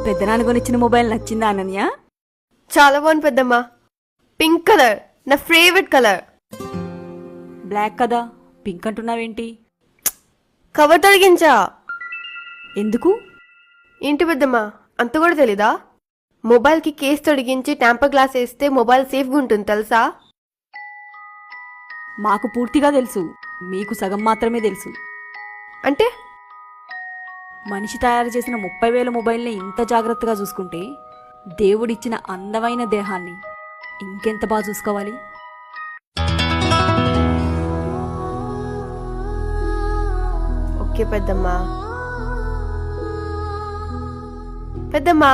పెద్దనాన్న కొనిచ్చిన మొబైల్ నచ్చిందా అనన్య? చాలా బాగుంది పెద్దమ్మా. పింక్ కలర్ నా ఫేవరెట్ కలర్. బ్లాక్ కదా, పింక్ అంటున్నావేంటి? కవర్ తొలగించా. ఎందుకు? ఏంటి పెద్దమ్మా, అంత కూడా తెలీదా? మొబైల్కి కేస్ తొడిగించి టెంపర్ గ్లాస్ వేస్తే మొబైల్ సేఫ్గా ఉంటుంది తెలుసా? మాకు పూర్తిగా తెలుసు, మీకు సగం మాత్రమే తెలుసు. అంటే మనిషి తయారు చేసిన 30,000 మొబైల్ని ఇంత జాగ్రత్తగా చూసుకుంటే దేవుడిచ్చిన అందమైన దేహాన్ని ఇంకెంత బాగా చూసుకోవాలి? ఓకే పెద్దమ్మా. పెద్దమ్మా